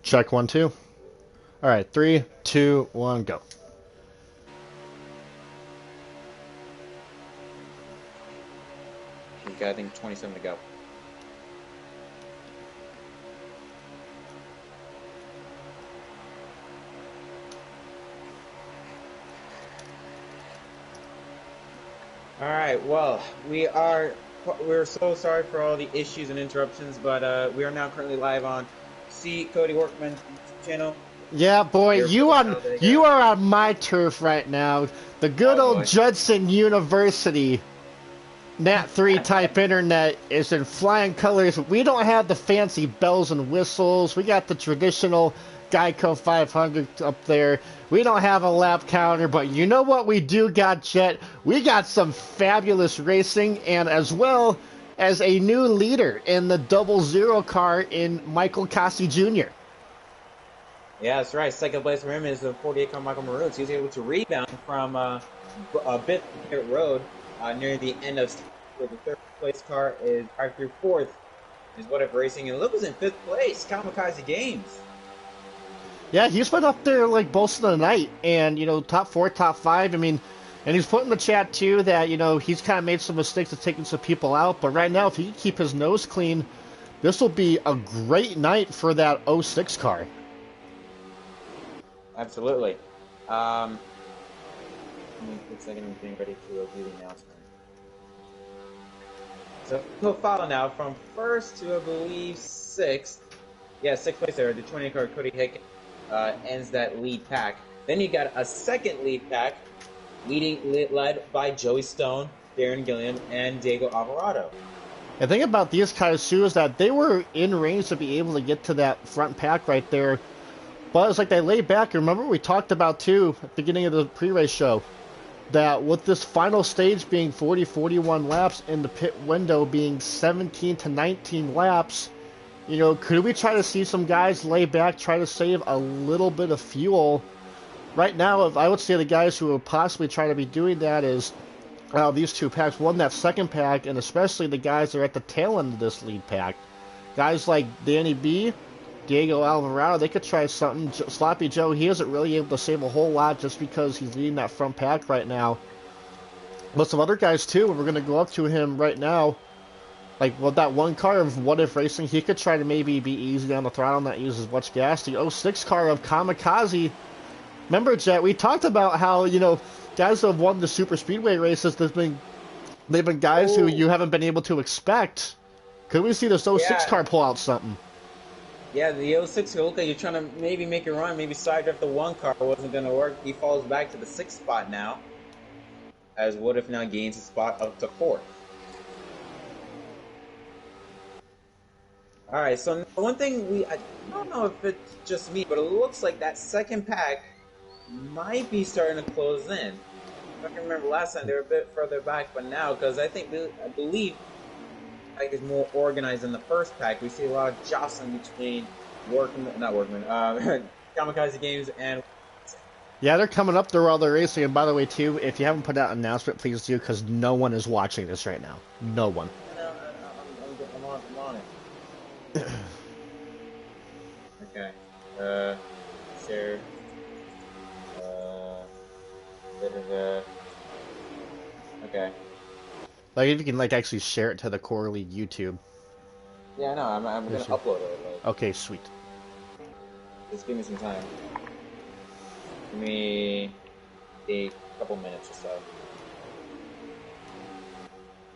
Check 1, 2. All right, 3, 2, 1, go. We've got, I think, 27 to go. All right. Well, we're so sorry for all the issues and interruptions, but we are now currently live on Cody Workman's channel. Yeah, boy, Here you from on Talladega. you are on my turf right now. The good Oh old boy. Judson University Nat 3 type internet is in flying colors. We don't have the fancy bells and whistles. We got the traditional Geico 500 up there. We don't have a lap counter, but you know what we do got, Jet? We got some fabulous racing, and as well as a new leader in the 00 car in Michael Cossie Jr. Yeah, that's right. Second place for him is the 48 car Michael Maroons. He was able to rebound from a bit pit road near the end of where the third place car is right through fourth is What If Racing, and Luke was in fifth place. Kamikaze Games. Yeah, he's been up there like most of the night, and top 4, top 5. I mean, and he's put in the chat too that he's kind of made some mistakes of taking some people out. But right now, if he can keep his nose clean, this will be a great night for that '06 car. Absolutely. Let me quick second, I'm getting ready to do the announcement. So he'll follow now from first to I believe sixth. Yeah, sixth place there. The 20 car Cody Hick ends that lead pack. Then you got a second lead pack, led by Joey Stone, Darren Gilliam, and Diego Alvarado. The thing about these guys too is that they were in range to be able to get to that front pack right there. But it's like they laid back. Remember we talked about too at the beginning of the pre-race show that with this final stage being 40-41 laps and the pit window being 17 to 19 laps, could we try to see some guys lay back, try to save a little bit of fuel? Right now, if I would say the guys who would possibly try to be doing that is these two packs. One, that second pack, and especially the guys that are at the tail end of this lead pack. Guys like Danny B, Diego Alvarado, they could try something. Sloppy Joe, he isn't really able to save a whole lot just because he's leading that front pack right now. But some other guys too, and we're going to go up to him right now. Like, well, that one car of What If Racing, he could try to maybe be easy on the throttle, not use as much gas. The '06 car of Kamikaze, remember, Jet, we talked about how, guys who have won the super speedway races, they've been guys who you haven't been able to expect. Could we see this '06 car pull out something? Yeah, the '06 car, okay, you're trying to maybe make a run, maybe side drift the one car wasn't going to work. He falls back to the 6th spot now, as What If now gains a spot up to 4th. All right, so one thing I don't know if it's just me, but it looks like that second pack might be starting to close in. If I can remember last time they were a bit further back, but now, because I believe pack is more organized than the first pack. We see a lot of jostling between Kamikaze Games and. Yeah, they're coming up there while they're racing. And by the way, too, if you haven't put out an announcement, please do, because no one is watching this right now. No one. I'm on it. Okay. Share. Okay. Like, if you can, actually share it to the Core League YouTube. Yeah, no, I'm gonna upload it. Okay, sweet. Just give me some time. Give me a couple minutes or so.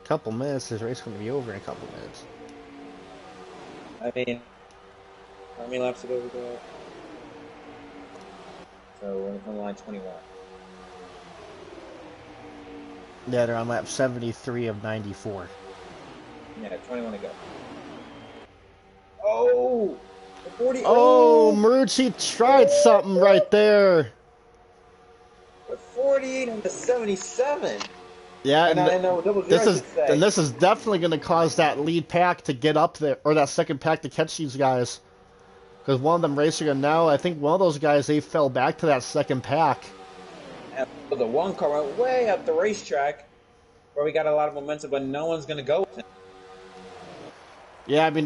Couple minutes? This race is going to be over in a couple minutes. I mean, how many laps ago we got? So we're on line 21. Yeah, they're on lap 73 of 94. Yeah, 21 to go. Oh! The 40. Oh, Marucci tried something right there. The 48 and the 77. Yeah, and I know this is definitely going to cause that lead pack to get up there, or that second pack to catch these guys. Because one of them racing, and now I think one of those guys, they fell back to that second pack. And the one car went way up the racetrack, where we got a lot of momentum, but no one's going to go with him. Yeah, I mean,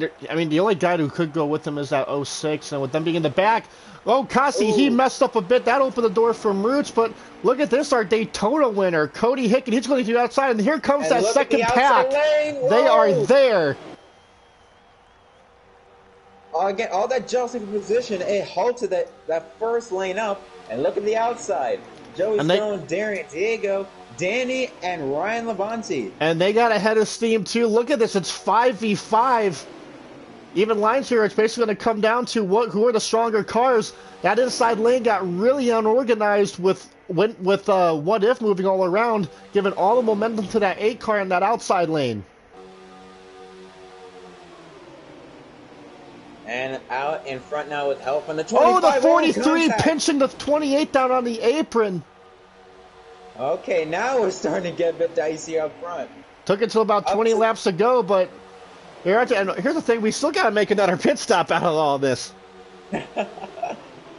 the only guy who could go with him is that '06, and with them being in the back, oh, Kasi, he Oh, messed up a bit. That opened the door for Roots, but look at this, our Daytona winner, Cody Hicken. He's going to do outside, and here comes and that look at the second outside pack. lane. They are Whoa! there. Again, all that jealousy for position, it halted that first lane up. And look at the outside. Joey And they Stone, Darian, Diego, Danny, and Ryan Labonte. and they got ahead of steam too. Look at this, it's 5v5. Even lines here, it's basically going to come down to who are the stronger cars. That inside lane got really unorganized with What If moving all around, giving all the momentum to that 8 car in that outside lane. And out in front now with help from the 25. Oh, the 43 contact. pinching the 28 down on the apron. Okay, now we're starting to get a bit dicey up front. Took it to about 20 laps to go, but and here's the thing, we still got to make another pit stop out of all this.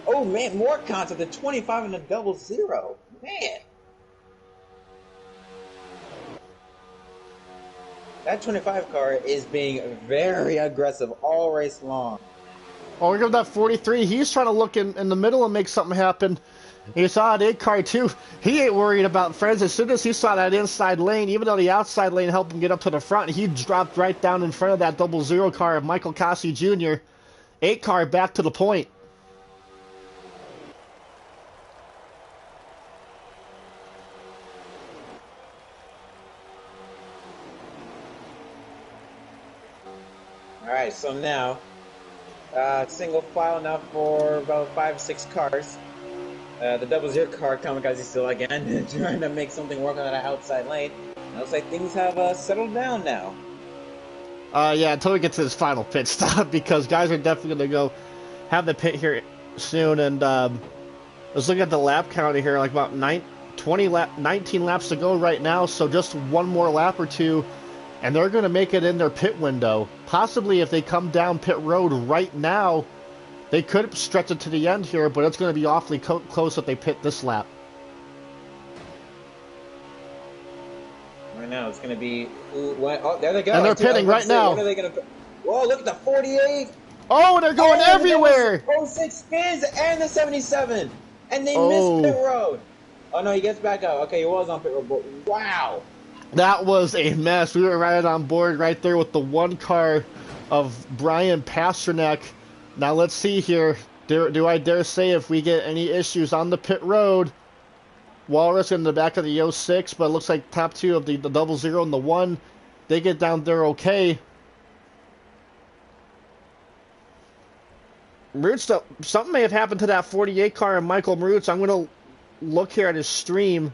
Oh, man, more contact. The 25 and the 00. Man. That 25 car is being very aggressive all race long. Oh, here comes that 43. He's trying to look in the middle and make something happen. He saw an 8 car too. He ain't worried about friends. As soon as he saw that inside lane, even though the outside lane helped him get up to the front, he dropped right down in front of that 00 car of Michael Kasi Jr. 8 car back to the point. All right, so now single file now for about 5 or 6 cars. The 00 car, Kamikaze still again trying to make something work on that outside lane. It looks like things have settled down now. Yeah, until we get to this final pit stop, because guys are definitely going to go have the pit here soon. And let's look at the lap counter here, like about 19 laps to go right now. So just one more lap or two, and they're going to make it in their pit window. Possibly if they come down pit road right now, they could stretch it to the end here, but it's going to be awfully close if they pit this lap. Right now, it's going to be... Oh, there they go. And they're pitting right now. What are they going to... Whoa, look at the 48. Oh, they're going everywhere. 06 spins and the 77. And they missed pit road. Oh, no, he gets back out. Okay, he was on pit road, but wow. That was a mess. We were right on board right there with the 1 car of Brian Pasternak. Now let's see here. Do I dare say if we get any issues on the pit road? Walrus in the back of the 06, but it looks like top 2 of the 00 and the 1, they get down there okay. Roots, something may have happened to that 48 car and Michael Roots. I'm going to look here at his stream.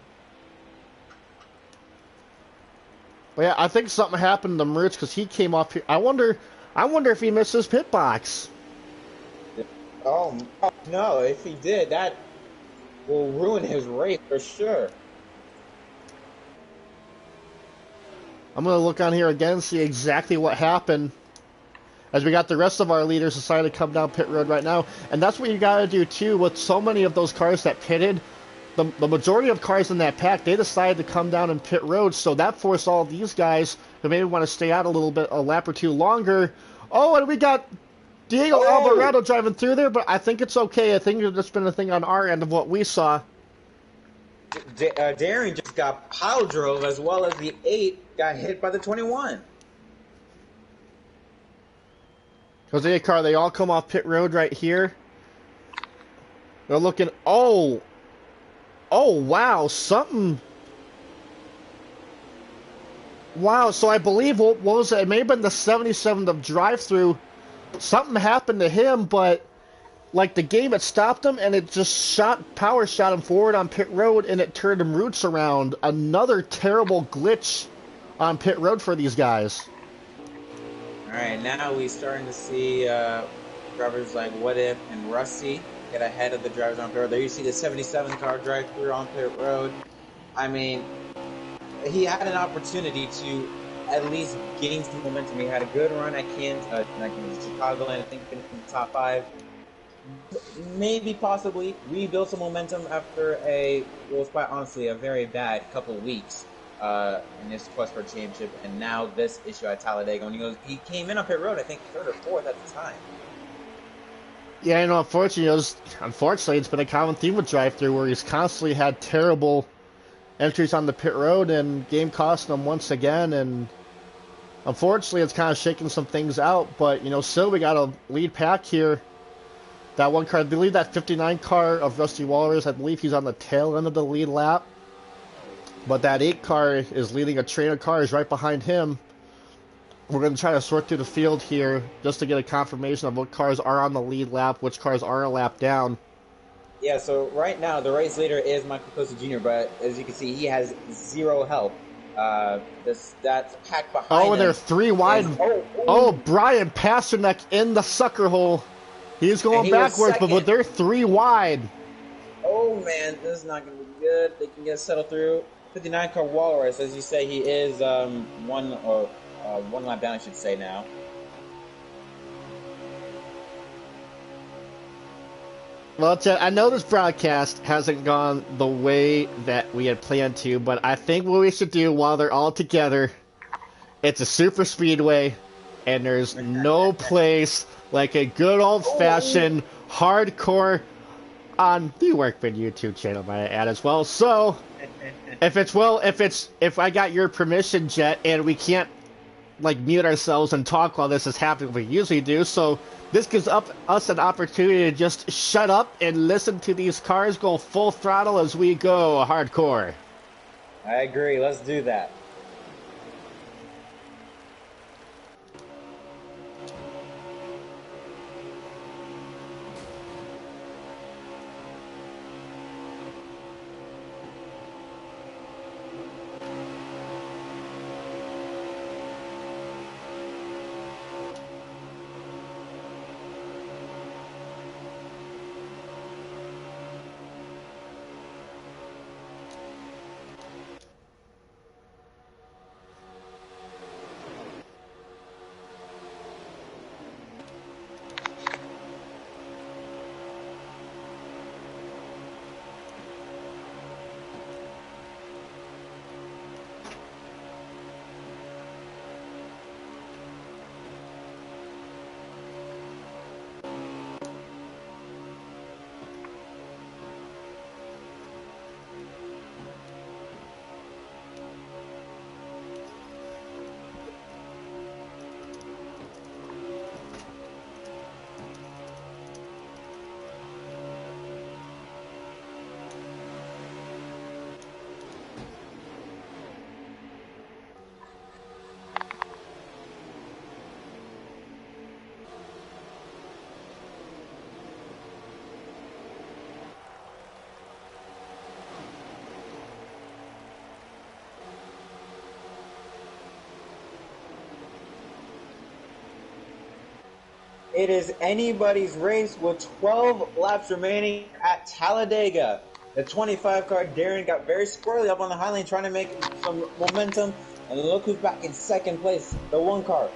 But yeah, I think something happened to Roots because he came off here. I wonder if he missed his pit box. Oh, no, if he did, that will ruin his race for sure. I'm going to look on here again and see exactly what happened. As we got the rest of our leaders decided to come down pit road right now. And that's what you got to do too with so many of those cars that pitted. The majority of cars in that pack, they decided to come down and pit road. So that forced all these guys who maybe want to stay out a little bit, a lap or two longer. Oh, and we got Diego Alvarado driving through there, but I think it's okay. I think it's been a thing on our end of what we saw. Darren just got pile drove as well as the 8 got hit by the 21. Jose car, they all come off pit road right here. They're looking, oh wow, something. Wow, so I believe, what was it? It may have been the 77 of drive-through. Something happened to him, but like the game had stopped him and it just power shot him forward on pit road and it turned him Roots around. Another terrible glitch on pit road for these guys. All right, now we're starting to see drivers like What If and Rusty get ahead of the drivers on pit road. There you see the 77 car drive through on pit road. I mean, he had an opportunity to at least gain some momentum. He had a good run at Chicago, and I think finished in the top 5. Maybe, possibly, rebuild some momentum after what was quite honestly a very bad couple of weeks. in his quest for a championship, and now this issue at Talladega. When he came in on pit road, I think third or fourth at the time. Yeah, you know, unfortunately, it's been a common theme with drive-through where he's constantly had terrible entries on the pit road and game costing him once again. And unfortunately, it's kind of shaking some things out. But, you know, still we got a lead pack here. That one car, I believe that 59 car of Rusty Walrus, I believe he's on the tail end of the lead lap. But that 8 car is leading a train of cars right behind him. We're going to try to sort through the field here just to get a confirmation of what cars are on the lead lap, which cars are a lap down. Yeah, so right now the race leader is Michael Costa Jr., but as you can see, he has 0 help. That pack behind him. Oh, and they're 3 wide. Brian Pasternak in the sucker hole. He's going backwards, but they're 3 wide. Oh, man, this is not going to be good. They can get settled through. 59 car Walrus, as you say, he is one lap down, I should say now. Well, I know this broadcast hasn't gone the way that we had planned to, but I think what we should do while they're all together, it's a super speedway, and there's no place like a good old-fashioned hardcore on the Workman YouTube channel, might I add as well. So, if I got your permission, Jet, and we can't like mute ourselves and talk while this is happening, we usually do. So this gives us an opportunity to just shut up and listen to these cars go full throttle as we go hardcore. I agree. Let's do that. It is anybody's race with 12 laps remaining at Talladega. The 25 car Darren got very squarely up on the high lane trying to make some momentum. And look who's back in second place. The 1 car,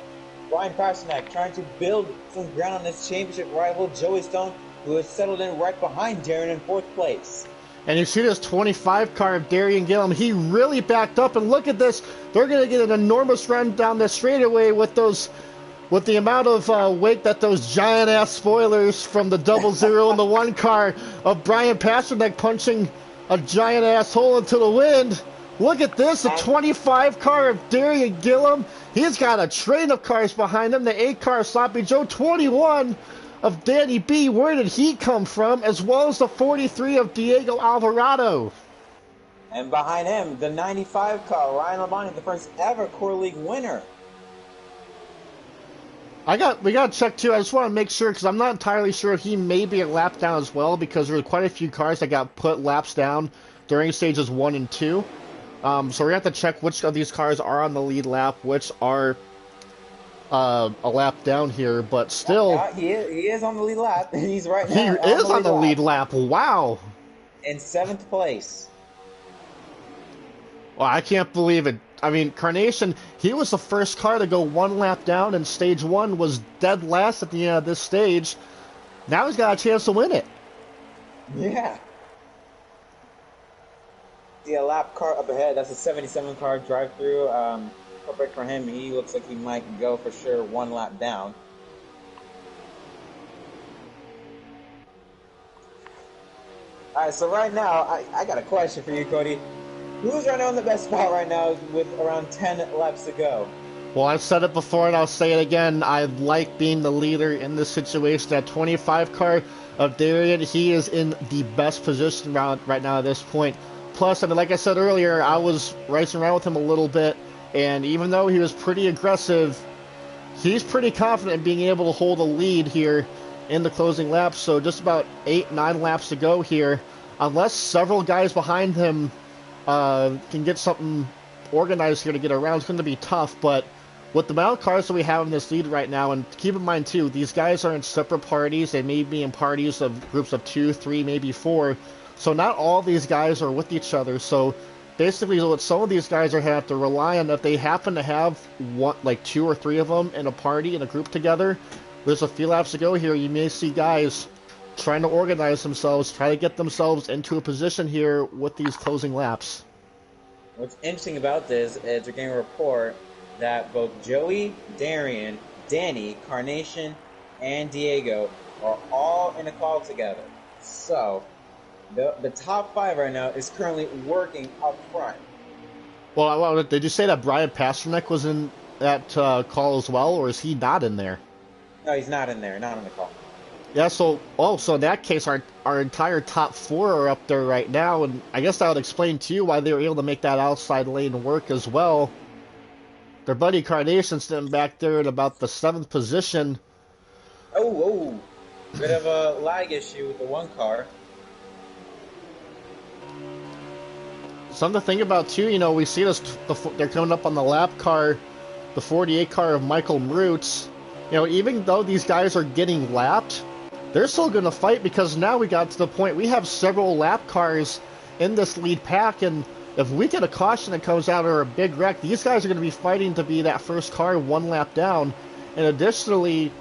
Brian Pasternak, trying to build some ground on his championship rival, Joey Stone, who has settled in right behind Darren in 4th place. And you see this 25 car of Darian Gillum. He really backed up. And look at this. They're going to get an enormous run down the straightaway with the amount of weight that those giant-ass spoilers from the 00 and the 1 car of Brian Pasternak punching a giant-ass hole into the wind. Look at this, the 25 car of Darian Gillum. He's got a train of cars behind him. The 8 car of Sloppy Joe, 21 of Danny B. Where did he come from? As well as the 43 of Diego Alvarado. And behind him, the 95 car, Ryan Labonte, the first ever Core League winner. We got to check too. I just want to make sure because I'm not entirely sure if he may be a lap down as well because there were quite a few cars that got put laps down during stages 1 and 2. So we're gonna have to check which of these cars are on the lead lap, which are a lap down here. But still, yeah, he is on the lead lap. He's right now. He is on the lead lap. Wow. In 7th place. Well, I can't believe it. I mean, Carnation, he was the first car to go 1 lap down, and stage 1 was dead last at the end of this stage. Now he's got a chance to win it. Yeah. See a lap car up ahead. That's a 77 car drive-through. Perfect for him. He looks like he might go for sure 1 lap down. All right, so right now, I got a question for you, Cody. Who's right now in the best spot right now with around 10 laps to go? Well, I've said it before and I'll say it again. I like being the leader in this situation. That 25 car of Darian, he is in the best position right now at this point. Plus, I mean, like I said earlier, I was racing around with him a little bit, and even though he was pretty aggressive, he's pretty confident in being able to hold a lead here in the closing laps. So just about 8-9 laps to go here. Unless several guys behind him can get something organized here to get around, it's going to be tough. But with the amount of cars that we have in this lead right now, and keep in mind too, these guys are in separate parties. They may be in parties of groups of 2, 3, maybe 4. So not all these guys are with each other. So basically what some of these guys are have to rely on, if they happen to have like 2 or 3 of them in a party, in a group together, there's a few laps to go here. You may see guys trying to organize themselves, try to get themselves into a position here with these closing laps. What's interesting about this is we're getting a report that both Joey, Darian, Danny, Carnation, and Diego are all in a call together. So the top 5 right now is currently working up front. Well, did you say that Brian Pasternak was in that call as well, or is he not in there? No, he's not in there, not on the call. Yeah, so in that case, our entire top 4 are up there right now, and I guess that would explain to you why they were able to make that outside lane work as well. Their buddy Carnation's sitting back there at about the 7th position. Oh, bit of a lag issue with the one car. Something to think about too, you know, we see this, they're coming up on the lap car, the 48 car of Michael Mrutz. You know, even though these guys are getting lapped, they're still going to fight, because now we got to the point, we have several lap cars in this lead pack, and if we get a caution that comes out or a big wreck, these guys are going to be fighting to be that first car 1 lap down. And additionally,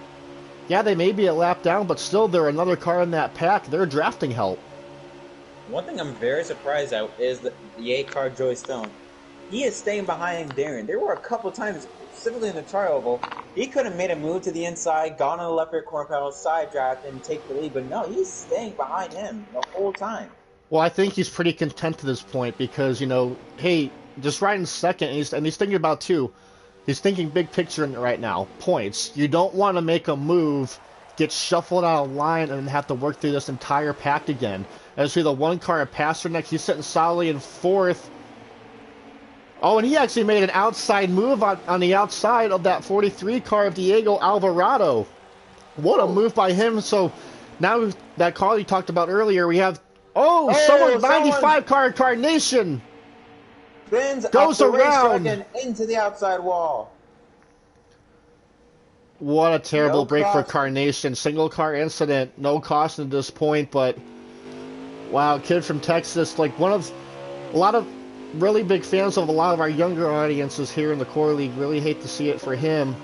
yeah, they may be a lap down, but still they're another car in that pack. They're drafting help. One thing I'm very surprised at is the 8 car Joey Stone. He is staying behind Darren. There were a couple times, specifically in the tri-oval, he could have made a move to the inside, gone on the left rear corner panel, side draft, and take the lead. But no, he's staying behind him the whole time. Well, I think he's pretty content to this point because, you know, hey, just riding second, and he's thinking about too. He's thinking big picture right now. Points. You don't want to make a move, get shuffled out of line, and have to work through this entire pack again. As we see the 1 car at Pasternak, he's sitting solidly in 4th. Oh, and he actually made an outside move on the outside of that 43 car of Diego Alvarado. What a move by him. So now that car you talked about earlier, we have, someone 95 car Carnation goes around and into the outside wall. What a terrible break for Carnation. Single car incident, no caution at this point, but wow, kid from Texas, like a lot of really big fans of a lot of our younger audiences here in the Core League. Really hate to see it for him.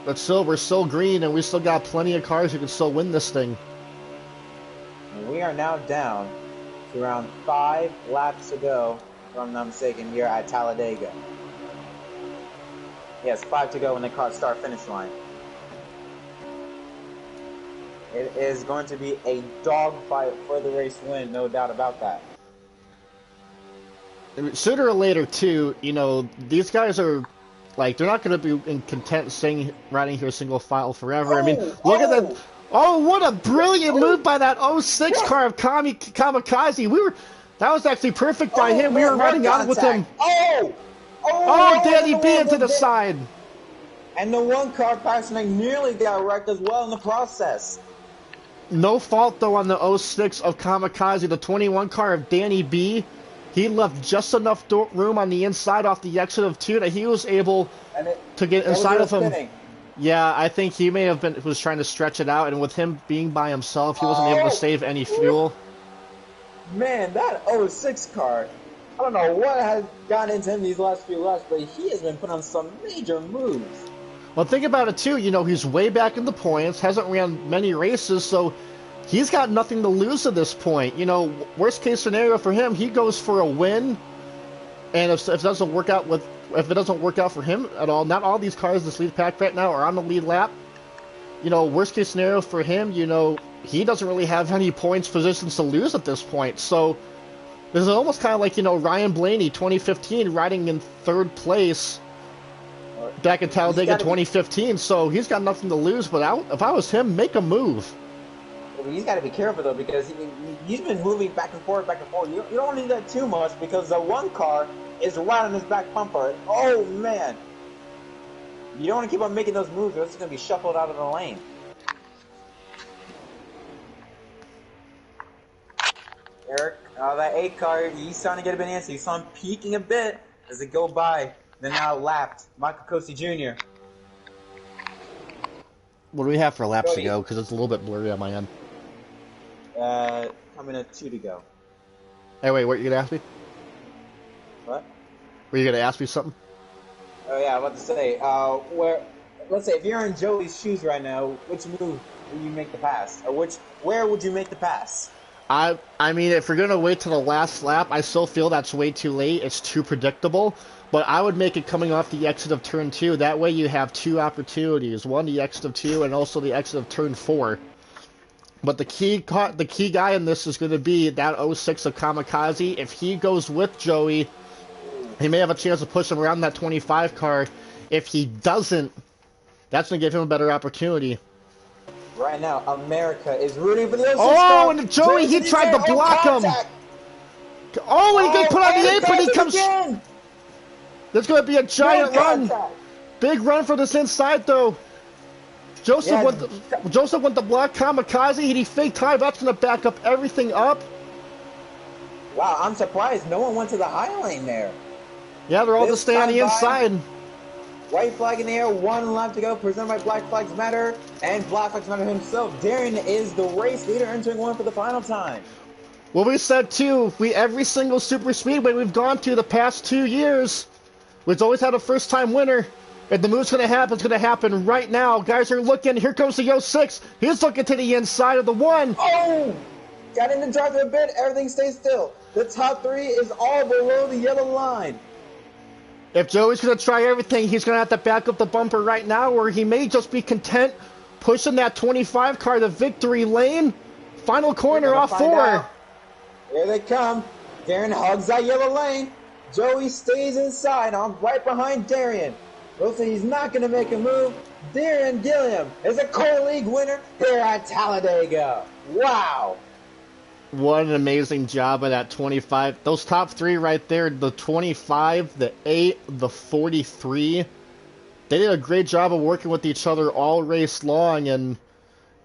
But still, we're still green, and we still got plenty of cars who can still win this thing. We are now down to around 5 laps to go, if I'm not mistaken, here at Talladega. Yes, 5 to go when they call start-finish line. It is going to be a dogfight for the race win, no doubt about that. Sooner or later, too, you know, these guys are, like, they're not going to be content riding here single file forever. I mean, look at that. Oh, what a brilliant move by that 06 car of Kamikaze. That was actually perfect by him. We were riding on with him. Oh, Danny B into the side. And the 1 car Pasternak nearly got wrecked as well in the process. No fault, though, on the 06 of Kamikaze. The 21 car of Danny B, he left just enough room on the inside off the exit of 2 that he was able to get inside of him. Spinning. Yeah, I think he may have was trying to stretch it out, and with him being by himself, he wasn't able to save any fuel. Man, that 06 car, I don't know what has gotten into him these last few laps, but he has been put on some major moves. Well, think about it, too. You know, he's way back in the points, hasn't ran many races, so he's got nothing to lose at this point. You know, worst case scenario for him, he goes for a win, and if it doesn't work out for him at all, not all these cars in this lead pack right now are on the lead lap. You know, worst case scenario for him, you know, he doesn't really have any points positions to lose at this point. So this is almost kind of like, you know, Ryan Blaney 2015 riding in third place back in Talladega 2015. So he's got nothing to lose. But if I was him, make a move. Well, he's got to be careful though, because he's been moving back and forth, back and forth. You don't want to do that too much, because the one car is right on his back bumper. Oh man! You don't want to keep on making those moves, or it's going to be shuffled out of the lane. Eric, that 8 car, he's starting to get a bit antsy. You saw him peeking a bit as it go by. Then now lapped. Michael Cosi Jr. What do we have for laps to go? Because it's a little bit blurry on my end. Coming at 2 to go. Hey, wait, what are you going to ask me? What? Were you going to ask me something? Oh yeah, I was about to say, let's say if you're in Joey's shoes right now, which move will you make the pass? Or where would you make the pass? I mean, if we're going to wait till the last lap, I still feel that's way too late. It's too predictable. But I would make it coming off the exit of turn 2. That way you have 2 opportunities. One, the exit of 2, and also the exit of turn 4. But the key guy in this is going to be that 06 of Kamikaze. If he goes with Joey, he may have a chance to push him around that 25 car. If he doesn't, that's going to give him a better opportunity. Right now, America is rooting for the 06 car. Oh, and Joey, he tried to block him. Oh, and he get put on the apron. He comes. Again. There's going to be a giant run. Big run for this inside, though. Joseph went to block Kamikaze. He faked time. That's going to back up everything up. Wow, I'm surprised no one went to the high lane there. Yeah, they're all just staying on the inside. White flag in the air, 1 lap to go, presented by Black Flags Matter, and Black Flags Matter himself. Darren is the race leader, entering 1 for the final time. Well, we said, too, every single super speedway we've gone to the past 2 years, we've always had a first-time winner. If the move's going to happen, it's going to happen right now. Guys are looking. Here comes the 06. He's looking to the inside of the 1. Oh! Got in the drive a bit. Everything stays still. The top 3 is all below the yellow line. If Joey's going to try everything, he's going to have to back up the bumper right now, or he may just be content pushing that 25 car to victory lane. Final corner off 4. Here they come. Darren hugs that yellow lane. Joey stays inside. I'm right behind Darren. Looks like he's not going to make a move. Darren Gilliam is a Core League winner here at Talladega. Wow. What an amazing job of that 25. Those top 3 right there, the 25, the 8, the 43. They did a great job of working with each other all race long. And,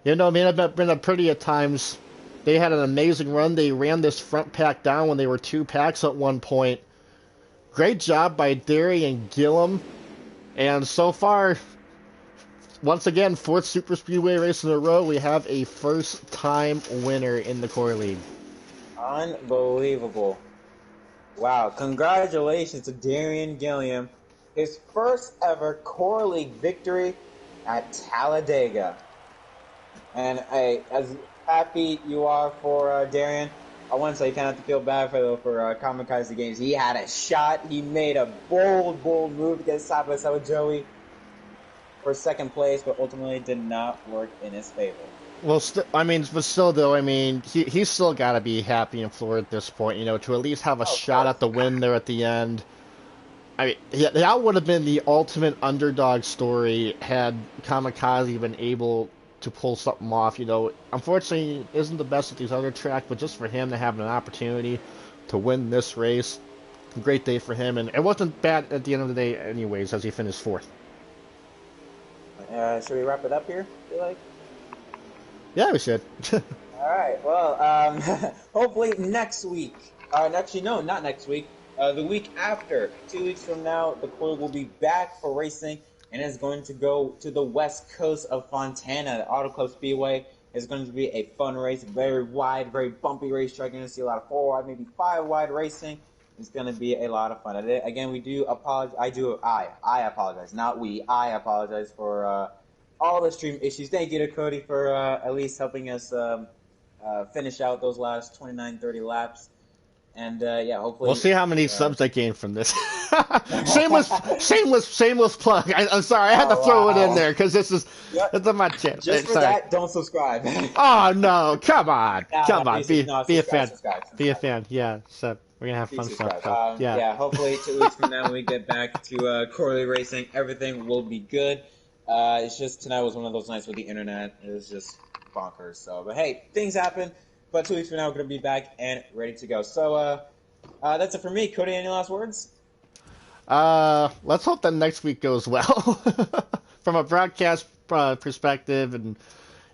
you know, it may have been a pretty at times. They had an amazing run. They ran this front pack down when they were 2 packs at one point. Great job by Darian Gilliam. And so far, once again, 4th Super Speedway race in a row, we have a first-time winner in the Core League. Unbelievable. Wow. Congratulations to Darian Gilliam. His first ever Core League victory at Talladega. And as happy you are for Darian, I want to say you kind of have to feel bad for Kamikaze Games. He had a shot. He made a bold move to get side by side with Joey for 2nd place, but ultimately did not work in his favor. Well, he's still got to be happy and floored at this point, you know, to at least have a shot at the win there at the end. I mean, that would have been the ultimate underdog story had Kamikaze been able to pull something off. You know, unfortunately, he isn't the best at these other tracks, but just for him to have an opportunity to win this race, great day for him. And it wasn't bad at the end of the day anyways, as he finished 4th. Should we wrap it up here, you like? Yeah, we should. All right, well, hopefully next week, actually, no, not next week, the week after, 2 weeks from now, the Core will be back for racing, and it's going to go to the west coast of Fontana. The Auto Club Speedway is going to be a fun race, very wide, very bumpy racetrack. You're going to see a lot of 4-wide, maybe 5-wide racing. It's going to be a lot of fun. Again, we do apologize. I apologize, not we. I apologize for all the stream issues. Thank you to Cody for at least helping us finish out those last 29, 30 laps. And yeah, We'll hopefully. see how many subs I gain from this. Shameless plug. I'm sorry, I had to Oh throw it in wow! there because this is Yep. it's on my channel. Just for Sorry. that, don't subscribe. Oh no, come on, Nah, come on, no, be a subscribe, fan, subscribe, be a subscribe. fan. Yeah, so we're gonna have Please fun stuff. subscribe. So yeah, Yeah, hopefully 2 weeks from now when we get back to Corley Racing, everything will be good. It's just tonight was one of those nights with the internet. It was just bonkers. So, but hey, things happen. But 2 weeks from now, we're gonna be back and ready to go. So, that's it for me. Cody, any last words? let's hope that next week goes well from a broadcast perspective, and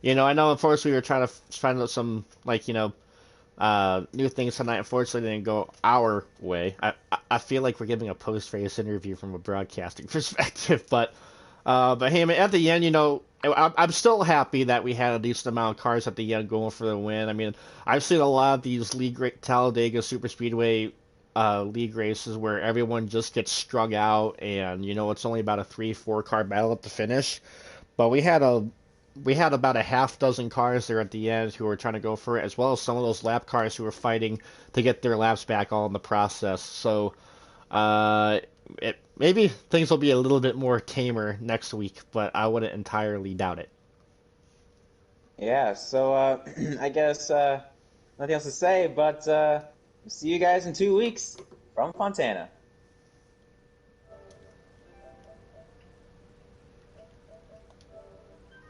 I know unfortunately we were trying to find out some new things tonight. Unfortunately, didn't go our way. I feel like we're giving a post race interview from a broadcasting perspective, but hey, man, at the end, I'm still happy that we had a decent amount of cars at the end going for the win. I mean, I've seen a lot of these Talladega Super Speedway league races where everyone just gets strung out, and it's only about a 3-4 car battle at the finish. But we had about a half dozen cars there at the end who were trying to go for it, as well as some of those lap cars who were fighting to get their laps back all in the process. So uh, maybe things will be a little bit more tamer next week, but I wouldn't entirely doubt it. Yeah. So, I guess nothing else to say, but see you guys in 2 weeks from Fontana.